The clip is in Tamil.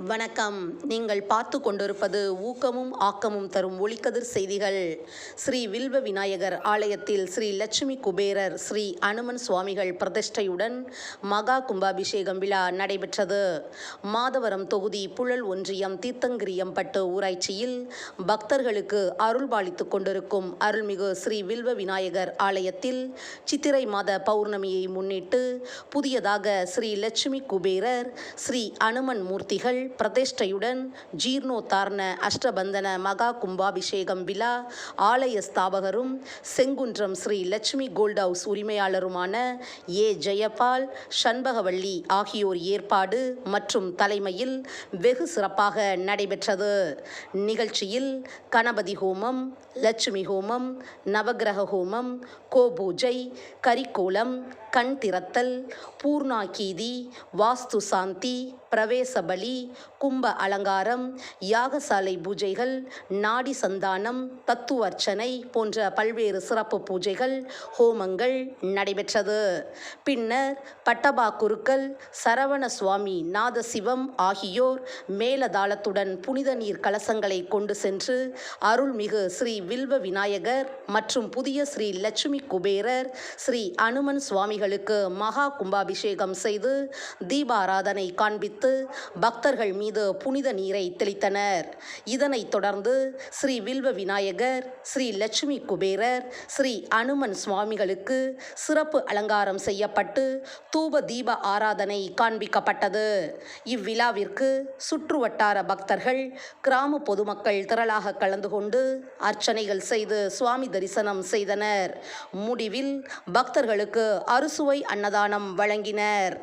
வணக்கம். நீங்கள் பார்த்து கொண்டிருப்பது ஊக்கமும் ஆக்கமும் தரும் ஒளிக்கதிர் செய்திகள். ஸ்ரீ வில்வ விநாயகர் ஆலயத்தில் ஸ்ரீ லட்சுமி குபேரர் ஸ்ரீ அனுமன் சுவாமிகள் பிரதிஷ்டையுடன் மகா கும்பாபிஷேகம் விழா நடைபெற்றது. மாதவரம் தொகுதி புழல் ஒன்றியம் தீர்த்தங்கிரியம்பட்டு ஊராட்சியில் பக்தர்களுக்கு அருள்பாலித்துக் கொண்டிருக்கும் அருள்மிகு ஸ்ரீ வில்வ விநாயகர் ஆலயத்தில் சித்திரை மாத பௌர்ணமியை முன்னிட்டு புதியதாக ஸ்ரீ லட்சுமி குபேரர் ஸ்ரீ அனுமன் மூர்த்திகள் பிரதிஷ்டையுடன் ஜீர்ணோத்தாரண அஷ்டபந்தன மகா கும்பாபிஷேகம் விழா ஆலய ஸ்தாபகரும் செங்குன்றம் ஸ்ரீ லட்சுமி கோல்ட் ஹவுஸ் உரிமையாளருமான ஏ ஜெயபால் சண்பகவள்ளி ஆகியோர் ஏற்பாடு மற்றும் தலைமையில் வெகு சிறப்பாக நடைபெற்றது. நிகழ்ச்சியில் கணபதி ஹோமம், லட்சுமி ஹோமம், நவகிரக ஹோமம், கோபூஜை, கரிக்கோலம், கண் திறத்தல், பூர்ணாகீதி, வாஸ்து சாந்தி, பிரவேச பலி, கும்ப அலங்காரம், யாகசாலை பூஜைகள், நாடி சந்தானம், தத்துவர்ச்சனை போன்ற பல்வேறு சிறப்பு பூஜைகள், ஹோமங்கள் நடைபெற்றது. பின்னர் பட்டபா குருக்கள், சரவண சுவாமி, நாதசிவம் ஆகியோர் மேலதாளத்துடன் புனித நீர் கலசங்களை கொண்டு சென்று அருள்மிகு ஸ்ரீ வில்வ விநாயகர் மற்றும் புதிய ஸ்ரீ லட்சுமி குபேரர் ஸ்ரீ அனுமன் சுவாமிகளுக்கு மகா கும்பாபிஷேகம் செய்து தீபாராதனை காண்பித்து பக்தர்கள் மீது புனித நீரை தெளித்தனர். இதனைத் தொடர்ந்து ஸ்ரீ வில்வ விநாயகர், ஸ்ரீ லட்சுமி குபேரர், ஸ்ரீ அனுமன் சுவாமிகளுக்கு சிறப்பு அலங்காரம் செய்யப்பட்டு தூப தீப ஆராதனை காண்பிக்கப்பட்டது. இவ்விழாவிற்கு சுற்றுவட்டார பக்தர்கள், கிராம பொதுமக்கள் திரளாக கலந்து கொண்டு அர்ச்சனைகள் செய்து சுவாமி தரிசனம் செய்தனர். முடிவில் பக்தர்களுக்கு அறுசுவை அன்னதானம் வழங்கினர்.